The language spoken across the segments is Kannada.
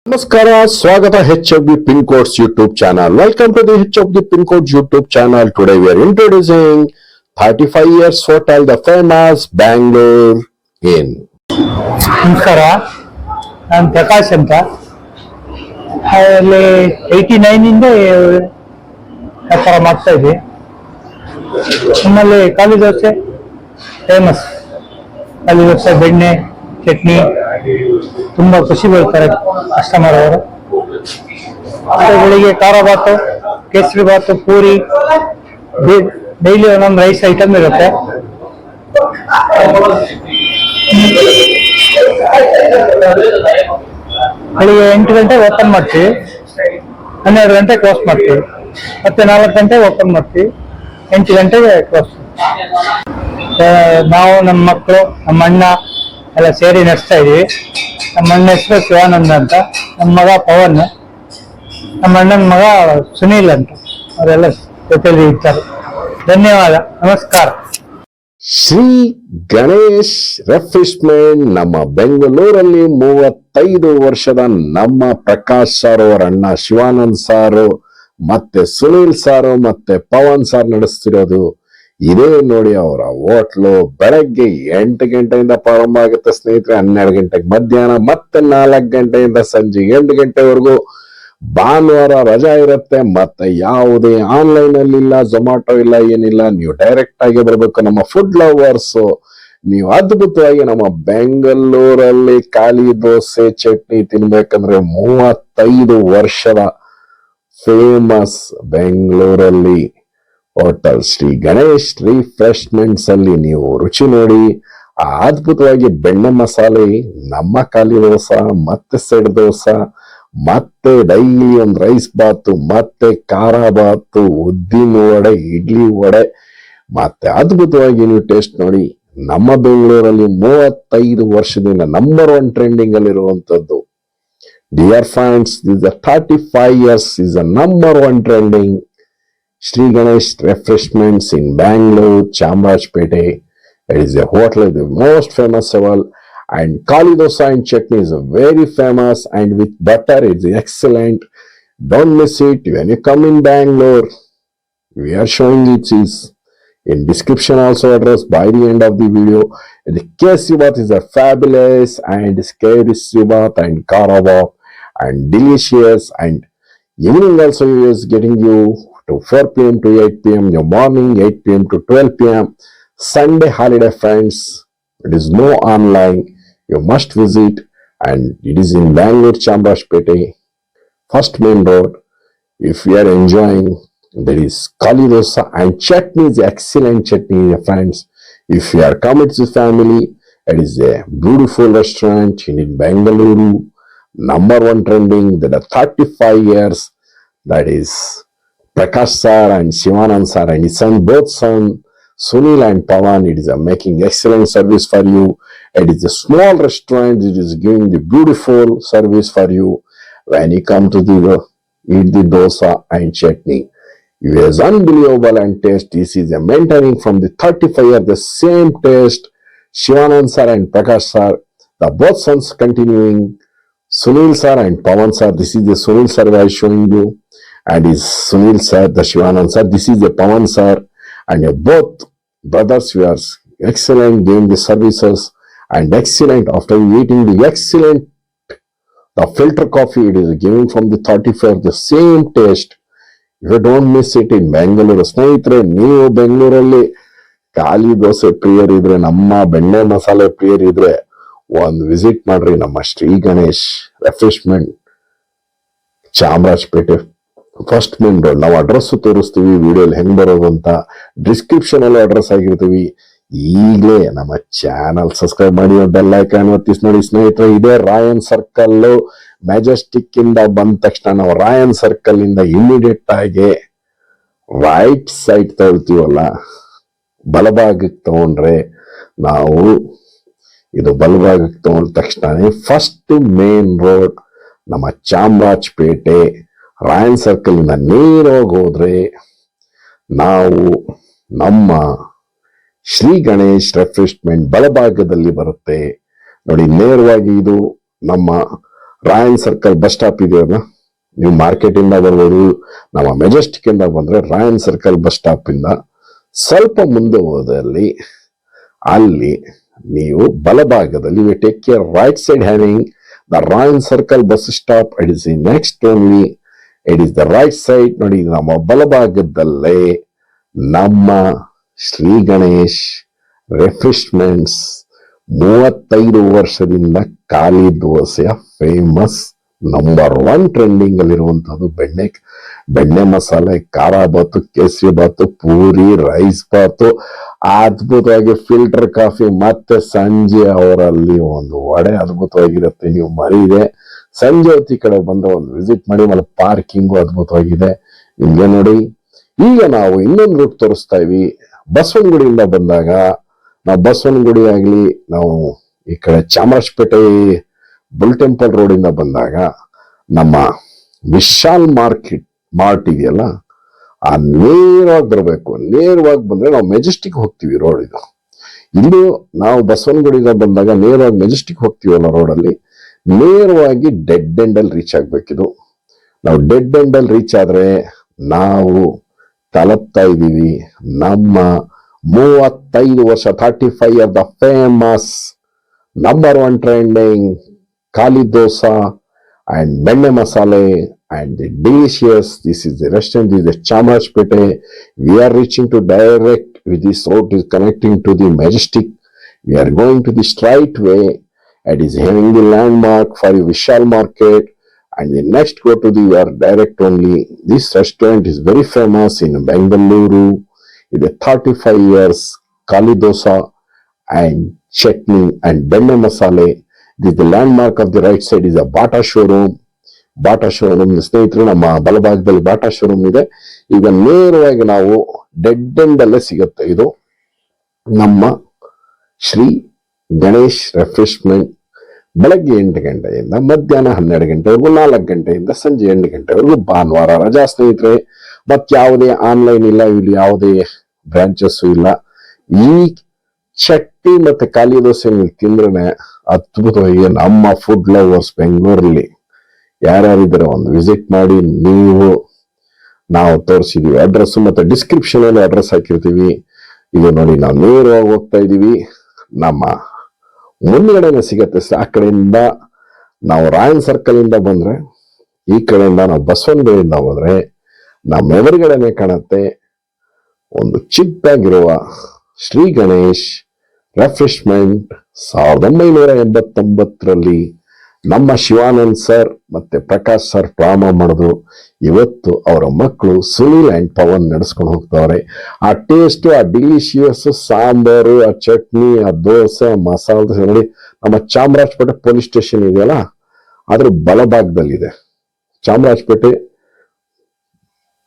ನಮಸ್ಕಾರ, ಸ್ವಾಗತ HFD Pin Codes YouTube channel. Welcome to the HFD Pin Codes YouTube channel. Today we are introducing 35 years hotel, the famous Bangalore Inn. ನಮಸ್ಕಾರ, ನಾನು ಪ್ರಕಾಶ್ ಅಂತ. ಅಲ್ಲಿ 89 ವ್ಯಾಪಾರ ಮಾಡ್ತಾ ಇದ್ವಿ. ನಮ್ಮಲ್ಲಿ ಖಾಲಿ ದೋಸೆ ಫೇಮಸ್. ಖಾಲಿ ದೋಸೆ, ಬೆಣ್ಣೆ, ಚಟ್ನಿ ತುಂಬ ಖುಷಿ ಬೀಳ್ತಾರೆ ಕಸ್ಟಮರ್ ಅವರು. ಬೆಳಿಗ್ಗೆ ಖಾರ ಬಾತು, ಕೇಸರಿ ಬಾತು, ಪೂರಿ, ಡೈಲಿ ಒಂದೊಂದು ರೈಸ್ ಐಟಮ್ ಇರುತ್ತೆ. ಬೆಳಿಗ್ಗೆ 8 ಗಂಟೆಗೆ ಓಪನ್ ಮಾಡ್ತೀವಿ, 12 ಗಂಟೆ ಕ್ಲೋಸ್ ಮಾಡ್ತೀವಿ. ಮತ್ತೆ 4 ಗಂಟೆಗೆ ಓಪನ್ ಮಾಡ್ತೀವಿ, 8 ಗಂಟೆಗೆ ಕ್ಲೋಸ್. ನಾವು, ನಮ್ಮ ಮಕ್ಕಳು, ನಮ್ಮ ಅಣ್ಣ ಎಲ್ಲ ಸೇರಿ ನಡೆಸ್ತಾ ಇದೀವಿ. ನಮ್ಮ ಅಣ್ಣ ಹೆಸರು ಶಿವಾನಂದ ಅಂತ, ನಮ್ಮ ಮಗ ಪವನ್, ನಮ್ಮ ಅಣ್ಣನ ಮಗ ಸುನೀಲ್ ಅಂತ, ಅವರೆಲ್ಲ ಜೊತೆಲಿ ಇರ್ತಾರೆ. ಧನ್ಯವಾದ, ನಮಸ್ಕಾರ. ಶ್ರೀ ಗಣೇಶ್ ರೆಫ್ರೆಶ್ಮೆಂಟ್ ನಮ್ಮ ಬೆಂಗಳೂರಲ್ಲಿ 35 ವರ್ಷದ ನಮ್ಮ ಪ್ರಕಾಶ್ ಸರ್ ಅವರ ಅಣ್ಣ ಶಿವಾನಂದ್ ಸಾರು ಮತ್ತೆ ಸುನೀಲ್ ಸಾರು ಮತ್ತೆ ಪವನ್ ಸಾರ್ ನಡೆಸ್ತಿರೋದು. ಇದೇ ನೋಡಿ ಅವರ ಹೋಟ್ಲು. ಬೆಳಗ್ಗೆ 8 ಗಂಟೆಯಿಂದ ಪ್ರಾರಂಭ ಆಗುತ್ತೆ ಸ್ನೇಹಿತರೆ, 12 ಗಂಟೆಗೆ ಮಧ್ಯಾಹ್ನ, ಮತ್ತೆ 4 ಗಂಟೆಯಿಂದ ಸಂಜೆ 8 ಗಂಟೆವರೆಗೂ. ಭಾನುವಾರ ರಜಾ ಇರುತ್ತೆ. ಮತ್ತೆ ಯಾವುದೇ ಆನ್ಲೈನ್ ಅಲ್ಲಿ ಇಲ್ಲ, ಝೊಮ್ಯಾಟೊ ಇಲ್ಲ, ಏನಿಲ್ಲ. ನೀವು ಡೈರೆಕ್ಟ್ ಆಗಿ ಬರಬೇಕು. ನಮ್ಮ ಫುಡ್ ಲವರ್ಸ್ ನೀವು ಅದ್ಭುತವಾಗಿ ನಮ್ಮ ಬೆಂಗಳೂರಲ್ಲಿ ಖಾಲಿ ದೋಸೆ ಚಟ್ನಿ ತಿನ್ಬೇಕಂದ್ರೆ 35 ವರ್ಷದ ಫೇಮಸ್ ಬೆಂಗಳೂರಲ್ಲಿ ಹೋಟೆಲ್ ಶ್ರೀ ಗಣೇಶ್ ರಿಫ್ರೆಶ್ಮೆಂಟ್ಸ್ ಅಲ್ಲಿ ನೀವು ರುಚಿ ನೋಡಿ. ಆ ಅದ್ಭುತವಾಗಿ ಬೆಣ್ಣೆ ಮಸಾಲೆ, ನಮ್ಮ ಖಾಲಿ ದೋಸೆ, ಮತ್ತೆ ಸೆಡ್ ದೋಸೆ, ಮತ್ತೆ ಡೈಲಿ ಒಂದು ರೈಸ್ ಬಾತು, ಮತ್ತೆ ಖಾರ ಬಾತು, ಉದ್ದಿನ ವಡೆ, ಇಡ್ಲಿ ವಡೆ, ಮತ್ತೆ ಅದ್ಭುತವಾಗಿ ನೀವು ಟೇಸ್ಟ್ ನೋಡಿ. ನಮ್ಮ ಬೆಂಗಳೂರಲ್ಲಿ 35 ವರ್ಷದಿಂದ ನಂಬರ್ 1 ಟ್ರೆಂಡಿಂಗ್ ಅಲ್ಲಿ ಇರುವಂತದ್ದು. Dear friends, this 35 years is a number 1 trending Sri Ganesh Refreshments in Bangalore, Chamarajpete. It is a hotel, the most famous of all. And Kali dosa and chutney is very famous, and with butter it's excellent. Don't miss it when you come in Bangalore. We are showing it is in description also address by the end of the video. The Kesibath is a fabulous and scary Sibath and Karabath and delicious, and evening also is getting you to 4 p.m. to 8 p.m. Your morning 8 p.m. to 12 p.m. Sunday holiday, friends. It is no online. You must visit, and it is in Bangalore, Chamarajpete, first main road. If you are enjoying, there is Kali dosa and chutney is excellent chutney, friends. If you are coming to the family, it is a beautiful restaurant in Bangalore, number 1 trending. That are 35 years. That is Prakash sir and Shivanand sir and his son, both son Sunil and Pawan. It is making excellent service for you. It is a small restaurant. It is giving the beautiful service for you when you come to eat the dosa and chutney. It is unbelievable and taste. This is maintaining from the 35 years the same taste. Shivanand sir and Prakash sir, the both sons continuing. Sunil sir and Pawan sir. This is the Sunil sir I am showing you. And is Sunil sir, the Shivanand sir. This is the Pawan sir, and both brothers were excellent, giving the services and excellent. After eating the excellent, the filter coffee, it is giving from the 35 the same taste. You don't miss it in Bangalore. ಸ್ನೇಹಿತರೆ, ನೀವು ಬೆಂಗಳೂರಲ್ಲಿ ಖಾಲಿ ದೋಸೆ ಪ್ರಿಯರ್ ಇದ್ರೆ, ನಮ್ಮ ಬೆಣ್ಣೆ ಮಸಾಲೆ ಪ್ರಿಯರ್ ಇದ್ರೆ, ಒಂದು ವಿಸಿಟ್ ಮಾಡ್ರಿ ನಮ್ಮ Shri Ganesh refreshment, Chamarajpet, first main road. ನಾವು ಅಡ್ರೆಸ್ ತೋರಿಸ್ತೀವಿ ವಿಡಿಯೋಲಿ ಹೆಂಗ್ ಬರೋದು ಅಂತ. ಡಿಸ್ಕ್ರಿಪ್ಷನ್ ಅಲ್ಲಿ ಅಡ್ರೆಸ್ ಆಗಿರ್ತೀವಿ. ಈಗಲೇ ನಮ್ಮ ಚಾನಲ್ ಸಬ್ಸ್ಕ್ರೈಬ್ ಮಾಡಿ, ಬೆಲ್ ಐಕಾನ್ ಒತ್ತಿಸಿ ನೋಡಿ ಸ್ನೇಹಿತರೆ. ಇದೇ ರಾಯನ್ ಸರ್ಕಲ್, ಮೆಜೆಸ್ಟಿಕ್ ಇಂದ ಬಂದ ತಕ್ಷಣ ನಾವು ರಾಯನ್ ಸರ್ಕಲ್ ಇಂದ ಇಮಿಡಿಯೇಟ್ ಆಗಿ ರೈಟ್ ಸೈಡ್ ತಗೊಳ್ತೀವಲ್ಲ, ಬಲಭಾಗಕ್ಕೆ ತಗೊಂಡ್ರೆ ನಾವು, ಇದು ಬಲಭಾಗಕ್ಕೆ ತಗೊಂಡ ತಕ್ಷಣ ಫಸ್ಟ್ ಮೇನ್ ರೋಡ್ ನಮ್ಮ ಚಾಮರಾಜಪೇಟೆ, ರಾಯನ್ ಸರ್ಕಲ್ ಇಂದ ನೇರವಾಗಿ ಹೋದ್ರೆ ನಾವು ನಮ್ಮ ಶ್ರೀ ಗಣೇಶ್ ರೆಫ್ರೆಶ್ಮೆಂಟ್ ಬಲಭಾಗದಲ್ಲಿ ಬರುತ್ತೆ ನೋಡಿ. ನೇರವಾಗಿ ಇದು ನಮ್ಮ ರಾಯನ್ ಸರ್ಕಲ್ ಬಸ್ ಸ್ಟಾಪ್ ಇದೆಯಲ್ಲ, ನೀವು ಮಾರ್ಕೆಟ್ ಇಂದ ಬರ್ಬೋದು. ನಮ್ಮ ಮೆಜೆಸ್ಟಿಕ್ ಇಂದ ಬಂದ್ರೆ ರಾಯನ್ ಸರ್ಕಲ್ ಬಸ್ ಸ್ಟಾಪ್ ಇಂದ ಸ್ವಲ್ಪ ಮುಂದೆ ಹೋದಲ್ಲಿ ಅಲ್ಲಿ ನೀವು ಬಲಭಾಗದಲ್ಲಿ we take care right side having the Rayan circle bus stop. It is next only, it is the right side. ನೋಡಿ, ನಮ್ಮ ಬಲಭಾಗದಲ್ಲೇ ನಮ್ಮ ಶ್ರೀ ಗಣೇಶ್ ರೆಫ್ರೆಶ್ಮೆಂಟ್ಸ್ 35 ವರ್ಷದಿಂದ ಖಾಲಿ ದೋಸೆಯ ಫೇಮಸ್ ನಂಬರ್ 1 ಟ್ರೆಂಡಿಂಗ್ ಅಲ್ಲಿರುವಂತದ್ದು ಬೆಣ್ಣೆ ಮಸಾಲೆ, ಖಾರ ಬಾತು, ಕೇಸರಿ ಬಾತು, ಪೂರಿ, ರೈಸ್ ಬಾತು, ಅದ್ಭುತವಾಗಿ ಫಿಲ್ಟರ್ ಕಾಫಿ, ಮತ್ತೆ ಸಂಜೆ ಅವರಲ್ಲಿ ಒಂದು ವಡೆ ಅದ್ಭುತವಾಗಿರುತ್ತೆ. ನೀವು ಮರಿದೆ ಸಂಜೆ ಹೊತ್ತಿ ಕಡೆ ಬಂದ್ರೆ ಒಂದು ವಿಸಿಟ್ ಮಾಡಿ. ಆಮೇಲೆ ಪಾರ್ಕಿಂಗು ಅದ್ಭುತವಾಗಿದೆ ನಿಮ್ಗೆ. ನೋಡಿ, ಈಗ ನಾವು ಇನ್ನೊಂದು ರೂಟ್ ತೋರಿಸ್ತಾ ಇವಿ. ಬಸವನಗುಡಿಯಿಂದ ಬಂದಾಗ ನಾವು ಬಸವನಗುಡಿ ಆಗ್ಲಿ, ನಾವು ಈ ಕಡೆ ಚಾಮರಾಜಪೇಟೆ ಬುಲ್ ಟೆಂಪಲ್ ರೋಡ್ ಇಂದ ಬಂದಾಗ ನಮ್ಮ ವಿಶಾಲ್ ಮಾರ್ಟ್ ಇದೆಯಲ್ಲ, ಆ ನೇರವಾಗಿ ಬರಬೇಕು. ನೇರವಾಗಿ ಬಂದ್ರೆ ನಾವು ಮೆಜೆಸ್ಟಿಕ್ ಹೋಗ್ತೀವಿ. ರೋಡ್ ಇದು. ಇಲ್ಲಿ ನಾವು ಬಸವನಗುಡಿಯಿಂದ ಬಂದಾಗ ನೇರವಾಗಿ ಮೆಜೆಸ್ಟಿಕ್ ಹೋಗ್ತೀವಲ್ಲ, ರೋಡಲ್ಲಿ ನೇರವಾಗಿ ಡೆಡ್ ಎಂಡ್ ಅಲ್ಲಿ ರೀಚ್ ಆಗ್ಬೇಕಿದು. ನಾವು ಡೆಡ್ ಎಂಡ್ ಅಲ್ಲಿ ರೀಚ್ ಆದ್ರೆ ನಾವು ತಲುಪ್ತಾ ಇದ್ದೀವಿ ನಮ್ಮ 35 ವರ್ಷ 35 of the famous number 1 trending ಖಾಲಿ dosa and benne masale and the delicious. This is the restaurant, this is the Chamarajpete. We are reaching to direct with this road is connecting to the Majestic. We are going to the straight way. It is having the landmark for the Vishal Market, and the next go to the direct only. This restaurant is very famous in Bengaluru. It is 35 years ಖಾಲಿ dosa and chutney and benne masale. This is the landmark of the right side is a Bata showroom. Bata showroom ಸ್ನೇಹಿತರೆ, ನಮ್ಮ ಬಲಭಾಗದಲ್ಲಿ ಬಾಟಾ ಶೋರೂಮ್ ಇದೆ. ಈಗ ನೇರವಾಗಿ ನಾವು ಡೆಡ್ ಎಂಡ್ ಅಲ್ಲೇ ಸಿಗುತ್ತೆ. ಇದು ನಮ್ಮ ಶ್ರೀ ಗಣೇಶ್ ರೆಫ್ರೆಶ್ಮೆಂಟ್. ಬೆಳಗ್ಗೆ 8 ಗಂಟೆಯಿಂದ ಮಧ್ಯಾಹ್ನ 12 ಗಂಟೆವರೆಗೂ, 4 ಗಂಟೆಯಿಂದ ಸಂಜೆ 8 ಗಂಟೆವರೆಗೂ. ಭಾನುವಾರ ರಜಾ ಸ್ನೇಹಿತರೆ. ಮತ್ ಯಾವುದೇ ಆನ್ಲೈನ್ ಇಲ್ಲ, ಇಲ್ಲಿ ಯಾವುದೇ ಬ್ರಾಂಚಸ್ ಇಲ್ಲ. ಈ ಚಟ್ನಿ ಮತ್ತೆ ಖಾಲಿ ದೋಸೆ ನೀವು ತಿಂದ್ರೆ ಅದ್ಭುತವಾಗಿ. ನಮ್ಮ ಫುಡ್ ಲವರ್ಸ್ ಬೆಂಗಳೂರಲ್ಲಿ ಯಾರ್ಯಾರಿದ್ದಾರೆ ಒಂದು ವಿಸಿಟ್ ಮಾಡಿ. ನಾವು ತೋರಿಸಿದೀವಿ ಅಡ್ರೆಸ್, ಮತ್ತೆ ಡಿಸ್ಕ್ರಿಪ್ಷನ್ ಅಲ್ಲಿ ಅಡ್ರೆಸ್ ಹಾಕಿರ್ತೀವಿ. ಇದು ನೋಡಿ, ನಾವು ನೇರವಾಗಿ ಹೋಗ್ತಾ ಇದೀವಿ. ನಮ್ಮ ಮುಂದ್ಗಡೆನೆ ಸಿಗತ್ತೆ. ಆ ಕಡೆಯಿಂದ ನಾವು ರಾಯನ್ ಸರ್ಕಲ್ ಇಂದ ಬಂದ್ರೆ, ಈ ಕಡೆಯಿಂದ ನಾವು ಬಸವನಗುಡಿಯಿಂದ ಹೋದ್ರೆ ನಮ್ಮ ಎದುರುಗಡೆನೆ ಕಾಣತ್ತೆ ಒಂದು ಚಿಕ್ಕದಾಗಿರುವ ಶ್ರೀ ಗಣೇಶ್ ರೆಫ್ರೆಶ್ಮೆಂಟ್. 1989ರಲ್ಲಿ ನಮ್ಮ ಶಿವಾನಂದ್ ಸರ್ ಮತ್ತೆ ಪ್ರಕಾಶ್ ಸರ್ ಪ್ರಾರಂಭ ಮಾಡಿದ್ರು. ಇವತ್ತು ಅವರ ಮಕ್ಕಳು ಸುನೀಲ್ ಅಂಡ್ ಪವನ್ ನಡೆಸ್ಕೊಂಡು ಹೋಗ್ತಾವ್ರೆ. ಆ ಟೇಸ್ಟ್, ಆ ಡಿಲಿಶಿಯಸ್ ಸಾಂಬಾರು, ಆ ಚಟ್ನಿ, ಆ ದೋಸೆ, ಮಸಾಲೆ ದೋಸೆ ನೋಡಿ. ನಮ್ಮ ಚಾಮರಾಜಪೇಟೆ ಪೊಲೀಸ್ ಸ್ಟೇಷನ್ ಇದೆಯಲ್ಲ, ಅದ್ರ ಬಲಭಾಗದಲ್ಲಿದೆ. ಚಾಮರಾಜಪೇಟೆ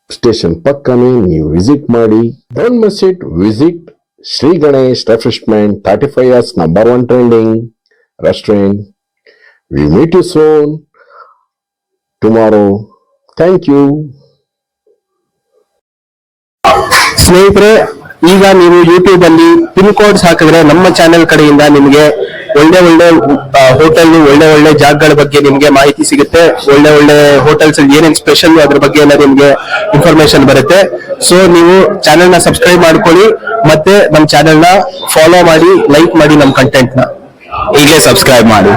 ಸ್ಟೇಷನ್ ಪಕ್ಕನೇ ನೀವು ವಿಸಿಟ್ ಮಾಡಿ. Don't miss it. Visit Shri Ganesh refreshment, 35 years number 1 trending restaurant. We meet you soon tomorrow. Thank you. ಸ್ನೇಹಿತರೆ, ಈಗ ನೀವು ಯೂಟ್ಯೂಬ್ ಅಲ್ಲಿ ಪಿನ್ ಕೋಡ್ಸ್ ಹಾಕಿದ್ರೆ ನಮ್ಮ ಚಾನೆಲ್ ಕಡೆಯಿಂದ ನಿಮಗೆ ಒಳ್ಳೆ ಹೋಟೆಲ್, ಒಳ್ಳೆ ಜಾಗಗಳ ಬಗ್ಗೆ ನಿಮ್ಗೆ ಮಾಹಿತಿ ಸಿಗುತ್ತೆ. ಒಳ್ಳೆ ಹೋಟೆಲ್ಸ್ ಏನೇನ್ ಸ್ಪೆಷಲ್ ಅದ್ರ ಬಗ್ಗೆ ಎಲ್ಲ ನಿಮ್ಗೆ ಇನ್ಫಾರ್ಮೇಶನ್ ಬರುತ್ತೆ. ಸೊ ನೀವು ಚಾನೆಲ್ ನ ಸಬ್ಸ್ಕ್ರೈಬ್ ಮಾಡ್ಕೊಳ್ಳಿ, ಮತ್ತೆ ನಮ್ಮ ಚಾನೆಲ್ ನ ಫಾಲೋ ಮಾಡಿ, ಲೈಕ್ ಮಾಡಿ. ನಮ್ಮ ಕಂಟೆಂಟ್ ನ ಈಗಲೇ ಸಬ್ಸ್ಕ್ರೈಬ್ ಮಾಡಿ.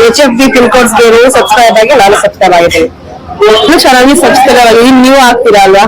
HFD ಪಿನ್ ಕೋಡ್ಸ್ಗೆ ನೀವು ಸಬ್ಸ್ಕ್ರೈಬ್ ಆಗಿ ನಾನು ಸಬ್ಸ್ಕ್ರೈಬ್ ಆಗಿದ್ದೀನಿ. ಚೆನ್ನಾಗಿ ಸಬ್ಸ್ಕ್ರೈಬ್ ಆಗಿ ನೀವು ಆಗ್ತೀರಾ ಅಲ್ವಾ?